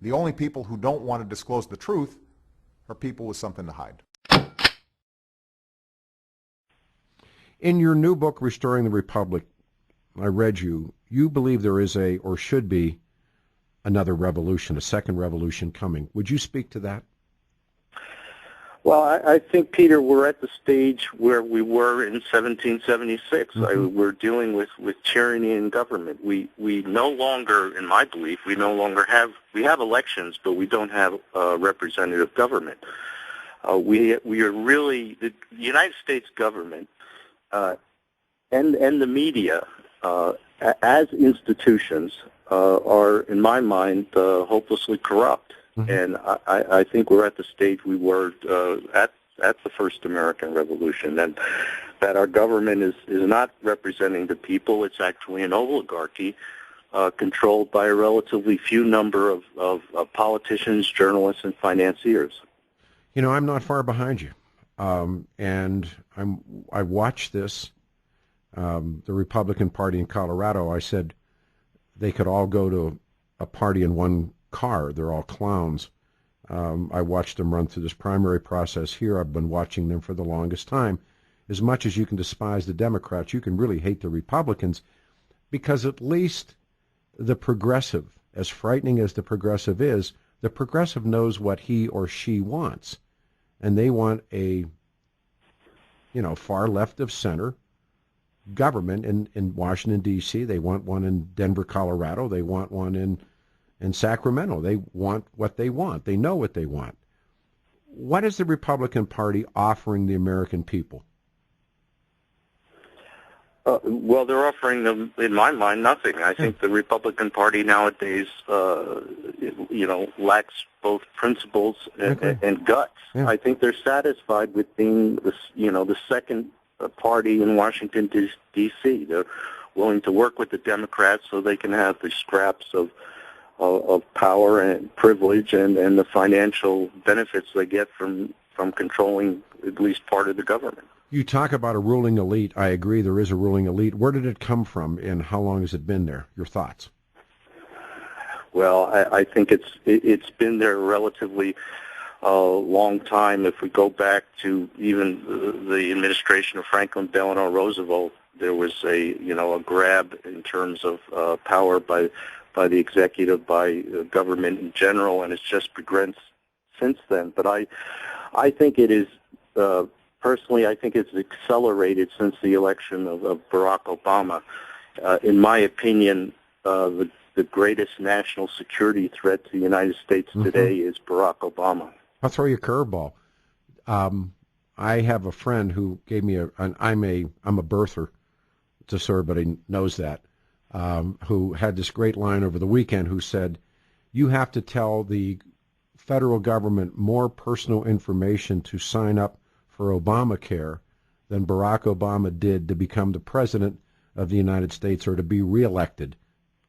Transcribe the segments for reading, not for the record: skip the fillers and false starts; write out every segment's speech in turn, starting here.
The only people who don't want to disclose the truth are people with something to hide. In your new book, Restoring the Republic, I read you believe there is or should be another revolution, a second revolution coming. Would you speak to that? Well, I think, Peter, we're at the stage where we were in 1776. We're dealing with tyranny in government. We no longer, in my belief, we have elections, but we don't have representative government. We are really, the United States government and the media as institutions are, in my mind, hopelessly corrupt. And I think we're at the stage we were at the first American Revolution, and that our government is not representing the people. It's actually an oligarchy controlled by a relatively few number of politicians, journalists, and financiers. You know, I'm not far behind you, and I watched this. The Republican Party in Colorado, I said they could all go to a party in one car. They're all clowns. I watched them run through this primary process here. I've been watching them for the longest time. As much as you can despise the Democrats, you can really hate the Republicans, because at least the progressive, as frightening as the progressive is, the progressive knows what he or she wants. And they want a, far left of center government in Washington, D.C. They want one in Denver, Colorado. They want one in Sacramento. They want what they want. They know what they want. What is the Republican Party offering the American people? Well, they're offering them, in my mind, nothing. I think the Republican Party nowadays, lacks both principles and guts. Yeah. I think they're satisfied with being the second party in Washington, D.C. They're willing to work with the Democrats so they can have the scraps of power and privilege and the financial benefits they get from controlling at least part of the government. You talk about a ruling elite. I agree there is a ruling elite. Where did it come from, and how long has it been there? Your thoughts? Well, I think it's been there a relatively long time. If we go back to even the administration of Franklin Delano Roosevelt, there was a grab in terms of power by the executive, by government in general, and it's just progressed since then. But I think it is, personally, I think it's accelerated since the election of Barack Obama. In my opinion, the greatest national security threat to the United States today is Barack Obama. I'll throw you a curveball. I have a friend who gave me I'm a birther, just so everybody knows that. Who had this great line over the weekend, who said, you have to tell the federal government more personal information to sign up for Obamacare than Barack Obama did to become the president of the United States, or to be reelected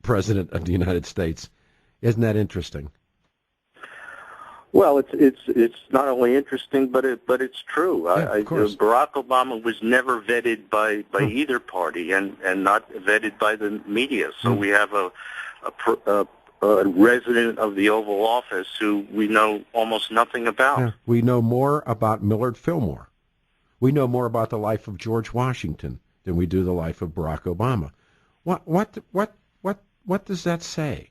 president of the United States. Isn't that interesting? Well, it's not only interesting, but it's true. Yeah, of course. Barack Obama was never vetted by either party, and not vetted by the media. So we have a resident of the Oval Office who we know almost nothing about. Yeah. We know more about Millard Fillmore. We know more about the life of George Washington than we do the life of Barack Obama. What does that say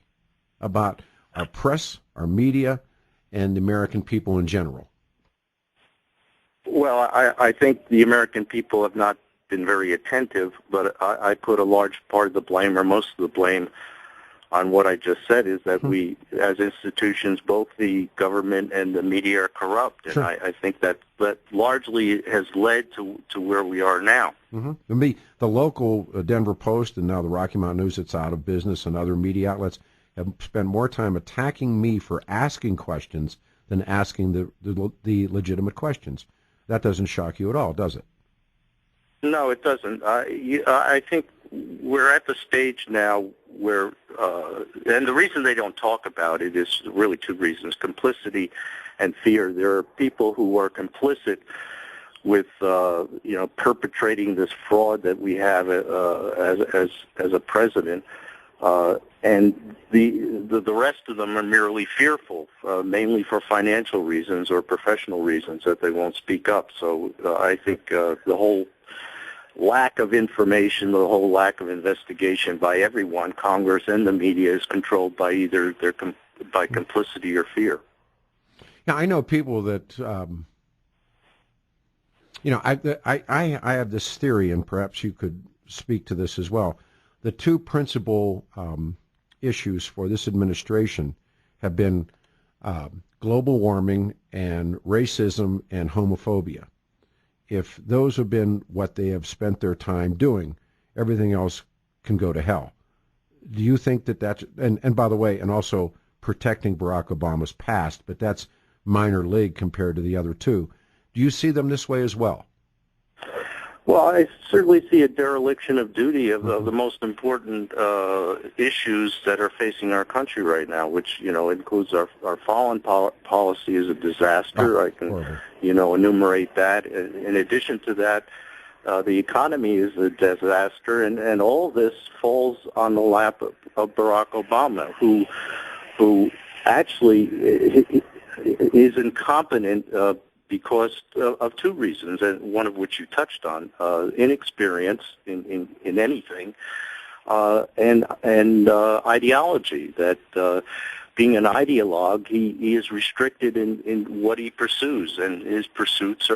about our press, our media, and the American people in general? Well, I think the American people have not been very attentive, but I put a large part of the blame, or most of the blame, on what I just said, is that we, as institutions, both the government and the media, are corrupt. And I think that largely has led to where we are now. The local Denver Post and now the Rocky Mountain News, it's out of business, and other media outlets have spent more time attacking me for asking questions than asking the legitimate questions. That doesn't shock you at all, does it? No, it doesn't. I think we're at the stage now where, and the reason they don't talk about it is really two reasons: complicity and fear. There are people who are complicit with, perpetrating this fraud that we have as a president, And the rest of them are merely fearful, mainly for financial reasons or professional reasons that they won't speak up. So I think the whole lack of information, the whole lack of investigation by everyone, Congress and the media, is controlled by either by complicity or fear. Yeah, I know people that, I have this theory, and perhaps you could speak to this as well. The two principal issues for this administration have been global warming and racism and homophobia. If those have been what they have spent their time doing, everything else can go to hell. Do you think that that's, and by the way, and also protecting Barack Obama's past, but that's minor league compared to the other two. Do you see them this way as well? Well, I certainly see a dereliction of duty of the most important issues that are facing our country right now, which, includes our foreign policy is a disaster. I can, enumerate that. In addition to that, the economy is a disaster, and all of this falls on the lap of Barack Obama, who actually is incompetent because of two reasons, and one of which you touched on: inexperience in anything, and ideology. That being an ideologue, he is restricted in what he pursues, and his pursuits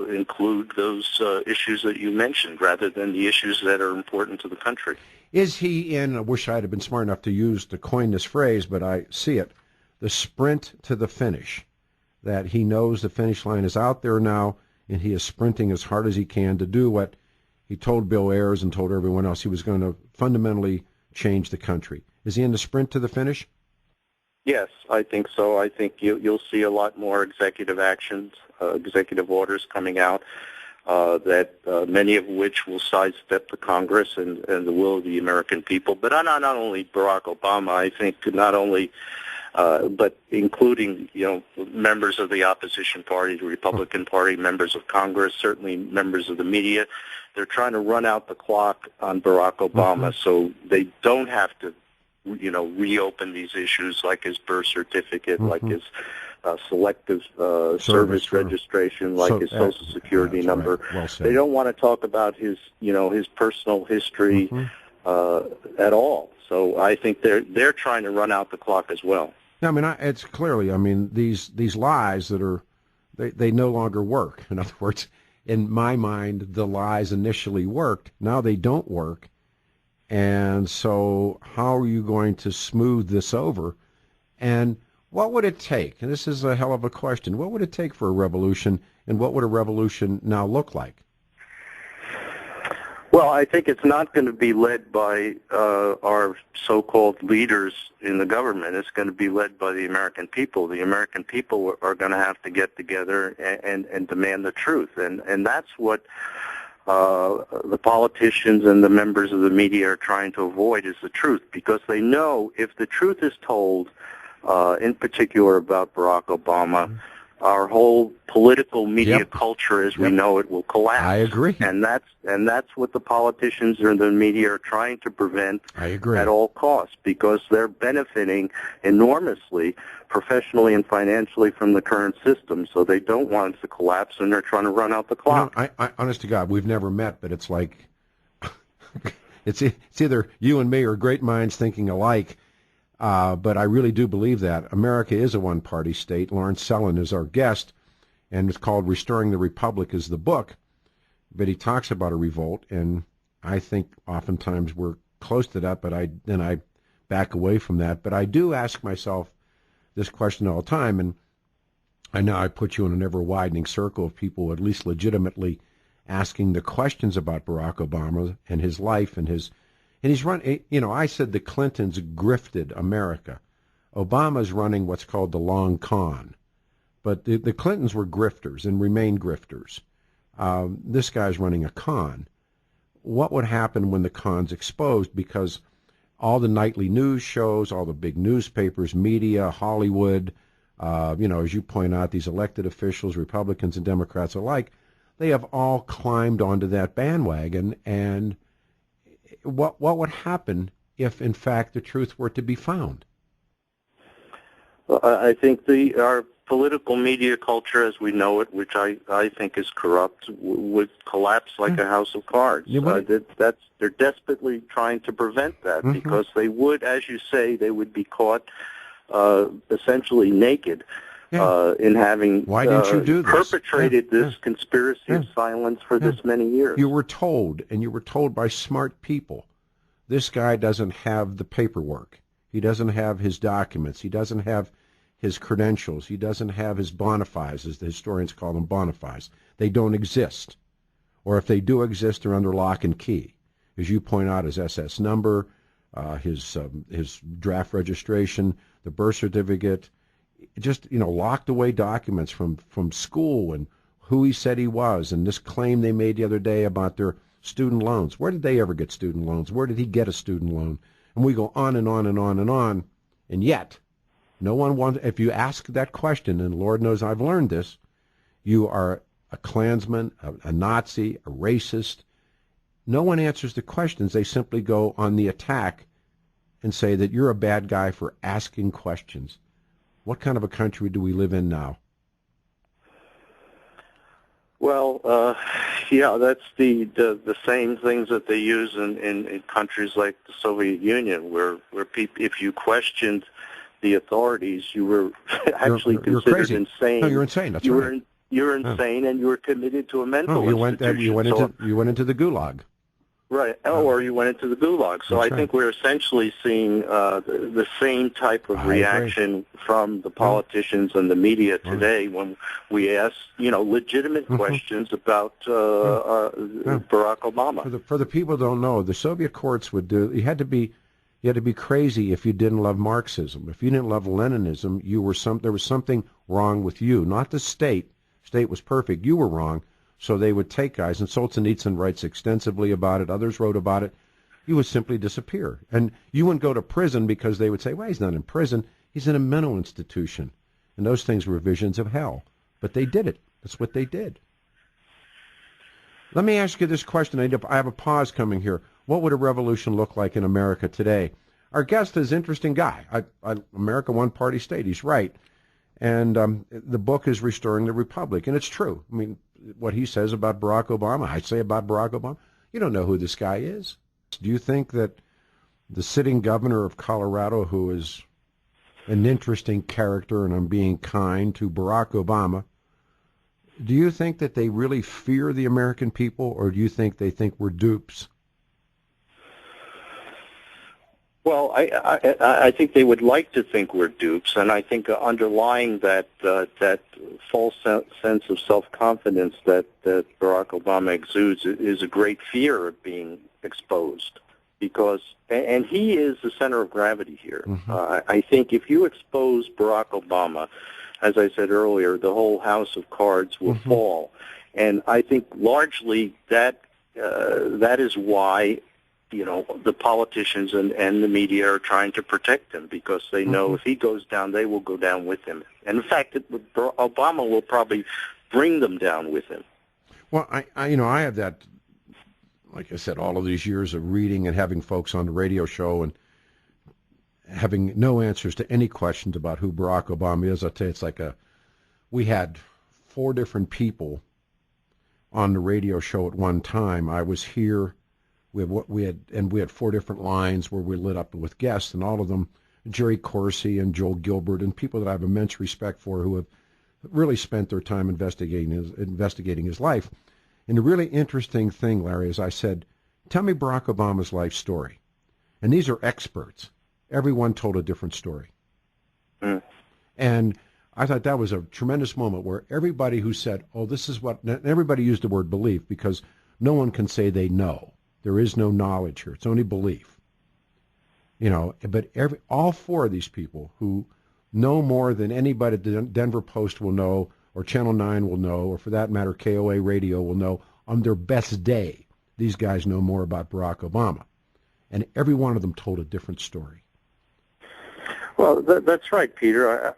include those issues that you mentioned, rather than the issues that are important to the country. Is he in? I wish I had been smart enough to coin this phrase, but I see it: the sprint to the finish. That he knows the finish line is out there now, and he is sprinting as hard as he can to do what he told Bill Ayers and told everyone else he was going to fundamentally change the country. Is he in the sprint to the finish? Yes, I think so. I think you'll see a lot more executive actions, executive orders coming out, that many of which will sidestep the Congress and the will of the American people. But not only Barack Obama, I think not only but including, members of the opposition party, the Republican Party, members of Congress, certainly members of the media. They're trying to run out the clock on Barack Obama so they don't have to, reopen these issues like his birth certificate, like his selective service registration, like his Social Security number. Right. Well said. They don't want to talk about his personal history at all. So I think they're trying to run out the clock as well. I mean, it's clearly, these lies that are, they no longer work. In other words, in my mind, the lies initially worked. Now they don't work. And so how are you going to smooth this over? And what would it take? And this is a hell of a question. What would it take for a revolution, and what would a revolution now look like? Well, I think it's not going to be led by our so-called leaders in the government. It's going to be led by the American people. The American people are going to have to get together and demand the truth. And that's what the politicians and the members of the media are trying to avoid, is the truth, because they know if the truth is told, in particular about Barack Obama, our whole political media culture as we know it will collapse. I agree. And that's what the politicians and the media are trying to prevent at all costs, because they're benefiting enormously professionally and financially from the current system, so they don't want it to collapse, and they're trying to run out the clock. I honest to God, we've never met, but it's like it's either you and me or great minds thinking alike. But I really do believe that America is a one-party state. Lawrence Sellin is our guest, and it's called Restoring the Republic is the book. But he talks about a revolt, and I think oftentimes we're close to that, but I back away from that. But I do ask myself this question all the time, and I know I put you in an ever-widening circle of people at least legitimately asking the questions about Barack Obama and his life and his... And he's run, I said the Clintons grifted America. Obama's running what's called the long con. But the Clintons were grifters and remain grifters. This guy's running a con. What would happen when the con's exposed? Because all the nightly news shows, all the big newspapers, media, Hollywood, as you point out, these elected officials, Republicans and Democrats alike, they have all climbed onto that bandwagon. And what would happen if, in fact, the truth were to be found? Well, I think our political media culture as we know it, which I think is corrupt, would collapse like a house of cards. They're desperately trying to prevent that because they would, as you say, they would be caught essentially naked in having Why didn't you do this? Perpetrated this conspiracy of silence for this many years. You were told, and you were told by smart people, this guy doesn't have the paperwork. He doesn't have his documents. He doesn't have his credentials. He doesn't have his bona fides, as the historians call them, bona fides. They don't exist. Or if they do exist, they're under lock and key. As you point out, his SS number, his draft registration, the birth certificate, just, locked away documents from school and who he said he was, and this claim they made the other day about their student loans. Where did they ever get student loans? Where did he get a student loan? And we go on and on and on and on, and yet no one wants, if you ask that question, and Lord knows I've learned this, you are a Klansman, a Nazi, a racist. No one answers the questions. They simply go on the attack and say that you're a bad guy for asking questions. What kind of a country do we live in now? Well, that's the same things that they use in countries like the Soviet Union, where if you questioned the authorities, you were actually you're considered crazy. insane. No, you're insane. That's right. You're insane, and you were committed to a mental you went institution. You went into the gulag. Right, or you went into the gulag. So I think we're essentially seeing the same type of reaction from the politicians and the media today when we ask, legitimate questions about Barack Obama. For the people who don't know, the Soviet courts would do. You had to be crazy if you didn't love Marxism. If you didn't love Leninism, there was something wrong with you, not the state. State was perfect. You were wrong. So they would take guys, and Solzhenitsyn writes extensively about it. Others wrote about it. You would simply disappear. And you wouldn't go to prison because they would say, well, he's not in prison. He's in a mental institution. And those things were visions of hell. But they did it. That's what they did. Let me ask you this question. I have a pause coming here. What would a revolution look like in America today? Our guest is an interesting guy. America, one-party state. He's right. And the book is Restoring the Republic. And it's true. I mean, what he says about Barack Obama, I say about Barack Obama. You don't know who this guy is. Do you think that the sitting governor of Colorado, who is an interesting character, and I'm being kind to Barack Obama, do you think that they really fear the American people, or do you think they think we're dupes? Well, I think they would like to think we're dupes, and I think underlying that false sense of self-confidence that Barack Obama exudes is a great fear of being exposed, and he is the center of gravity here. I think if you expose Barack Obama, as I said earlier, the whole house of cards will fall, and I think largely that is why the politicians and the media are trying to protect him, because they know if he goes down, they will go down with him. And in fact, Obama will probably bring them down with him. Well, I have that, like I said, all of these years of reading and having folks on the radio show and having no answers to any questions about who Barack Obama is. I'll tell you, it's like we had 4 different people on the radio show at one time. I was here. We had 4 different lines where we lit up with guests, and all of them, Jerry Corsi and Joel Gilbert, and people that I have immense respect for, who have really spent their time investigating his life. And the really interesting thing, Larry, is I said, tell me Barack Obama's life story. And these are experts. Everyone told a different story. And I thought that was a tremendous moment where everybody who said, oh, this is what, everybody used the word belief, because no one can say they know. There is no knowledge here. It's only belief. But all 4 of these people who know more than anybody at the Denver Post will know, or Channel 9 will know, or for that matter, KOA Radio will know, on their best day, these guys know more about Barack Obama. And every one of them told a different story. Well, that's right, Peter.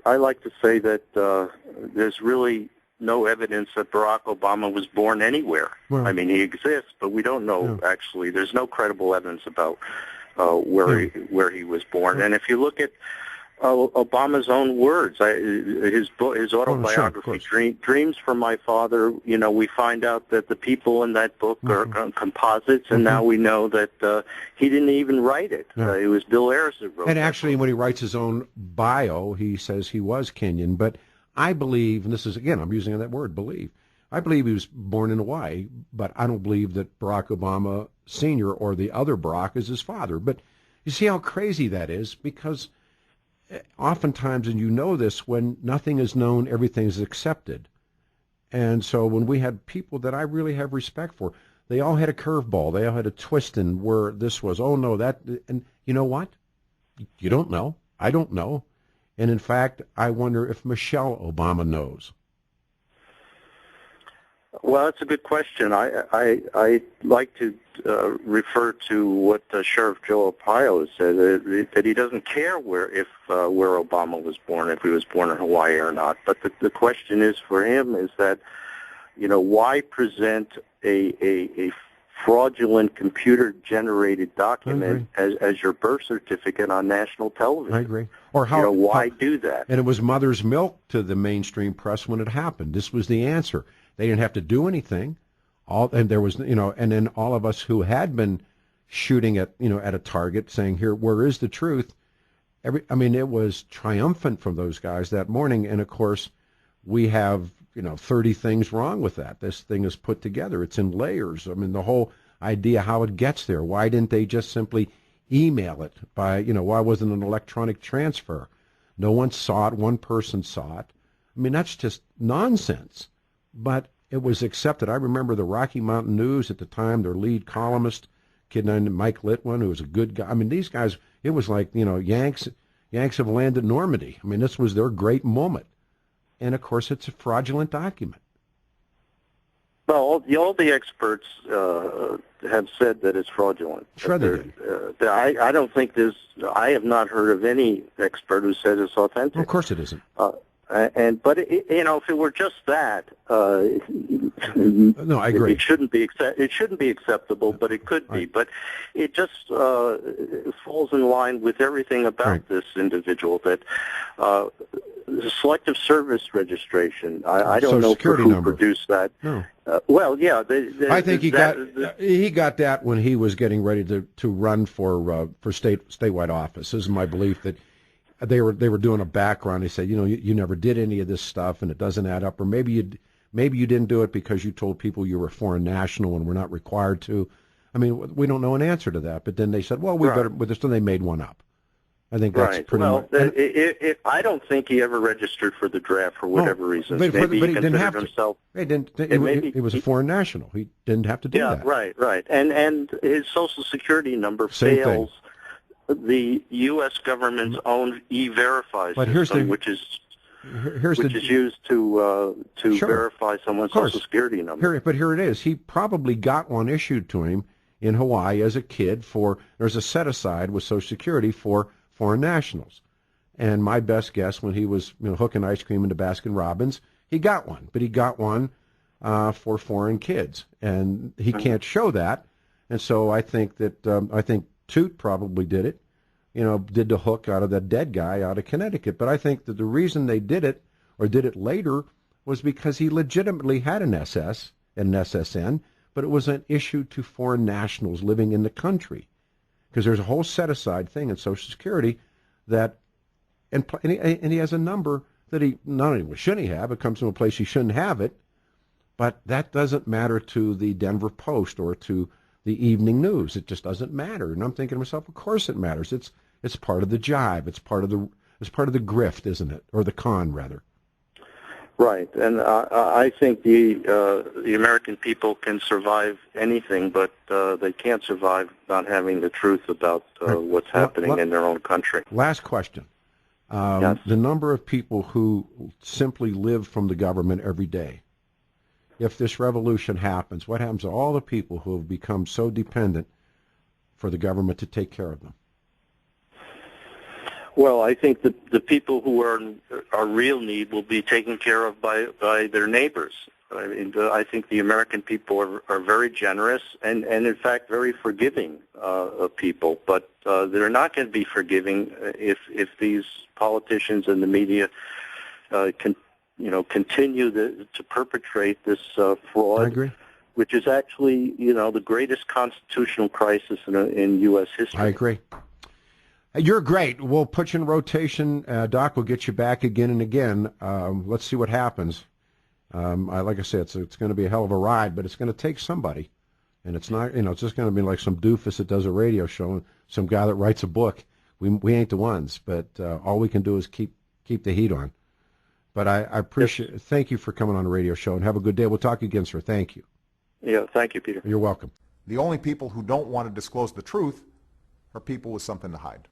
I like to say that there's really no evidence that Barack Obama was born anywhere. Well, I mean, he exists, but we don't know, actually. There's no credible evidence about where he was born. And if you look at Obama's own words, his autobiography, Dreams from My Father, we find out that the people in that book are composites, and now we know that he didn't even write it. It was Bill Ayers that wrote it. And actually, when he writes his own bio, he says he was Kenyan. But I believe, and this is, again, I'm using that word, believe, I believe he was born in Hawaii, but I don't believe that Barack Obama Sr. or the other Barack is his father. But you see how crazy that is, because oftentimes, and you know this, when nothing is known, everything is accepted. And so when we had people that I really have respect for, they all had a curveball. They all had a twist in where this was, oh, no, that, and you know what? You don't know. I don't know. And in fact, I wonder if Michelle Obama knows. Well, that's a good question. I like to refer to what Sheriff Joe Arpaio has said, that he doesn't care where Obama was born, if he was born in Hawaii or not. But the question is for him is that, why present a fraudulent computer-generated document as your birth certificate on national television? I agree. Or how? Why do that? And it was mother's milk to the mainstream press when it happened. This was the answer. They didn't have to do anything. And there was, and then all of us who had been shooting at, at a target, saying, "Here, where is the truth?" It was triumphant from those guys that morning. And of course, we have, 30 things wrong with that. This thing is put together. It's in layers. The whole idea how it gets there. Why didn't they just simply email it by, why wasn't it an electronic transfer? No one saw it. One person saw it. That's just nonsense. But it was accepted. I remember the Rocky Mountain News at the time, their lead columnist, kid named Mike Litwin, who was a good guy. These guys, it was like, Yanks have landed Normandy. This was their great moment. And, of course, it's a fraudulent document. Well, all the experts have said that it's fraudulent. Sure they did. I don't think I have not heard of any expert who says it's authentic. Well, of course it isn't. But if it were just that, no, I agree. It shouldn't be acceptable, but it could be. But it just falls in line with everything about this individual. That the Selective Service Registration. I don't know who produced that. No. Well, yeah. I think he got that when he was getting ready to run for statewide office. This is my belief that. They were doing a background. They said, you never did any of this stuff, and it doesn't add up. Or maybe you didn't do it because you told people you were a foreign national and were not required to. We don't know an answer to that. But then they said, well, we better. But then they made one up. I think that's pretty much. I don't think he ever registered for the draft for whatever reason. But he didn't have himself. He was a foreign national. He didn't have to do that. Yeah, right. And his Social Security number fails. The U.S. government's own E-Verify system, which is used to verify someone's Social Security number. But here it is. He probably got one issued to him in Hawaii as a kid there's a set-aside with Social Security for foreign nationals. And my best guess, when he was hooking ice cream into Baskin-Robbins, he got one. But he got one for foreign kids. And he can't show that. And so I think that Toot probably did it, did the hook out of that dead guy out of Connecticut. But I think that the reason they did it, or did it later, was because he legitimately had an SS and an SSN, but it was an issue to foreign nationals living in the country. Because there's a whole set-aside thing in Social Security that, and he has a number that he not only shouldn't have, it comes from a place he shouldn't have it, but that doesn't matter to the Denver Post or to the evening news. It just doesn't matter. And I'm thinking to myself, of course it matters. It's part of the jive. It's part of the grift, isn't it? Or the con, rather. Right. And I think the American people can survive anything, but they can't survive not having the truth about what's happening in their own country. Last question. Yes. The number of people who simply live from the government every day. If this revolution happens, what happens to all the people who have become so dependent for the government to take care of them? Well, I think the people who are real need will be taken care of by their neighbors. I think the American people are very generous and in fact very forgiving of people, but they're not going to be forgiving if these politicians and the media continue to perpetrate this fraud. I agree. Which is actually, the greatest constitutional crisis in U.S. history. I agree. You're great. We'll put you in rotation, Doc. We'll get you back again and again. Let's see what happens. Like I said, it's going to be a hell of a ride, but it's going to take somebody. And it's not, it's just going to be like some doofus that does a radio show and some guy that writes a book. We ain't the ones, but all we can do is keep the heat on. But I appreciate it. Thank you for coming on the radio show, and have a good day. We'll talk again, sir. Thank you. Yeah, thank you, Peter. You're welcome. The only people who don't want to disclose the truth are people with something to hide.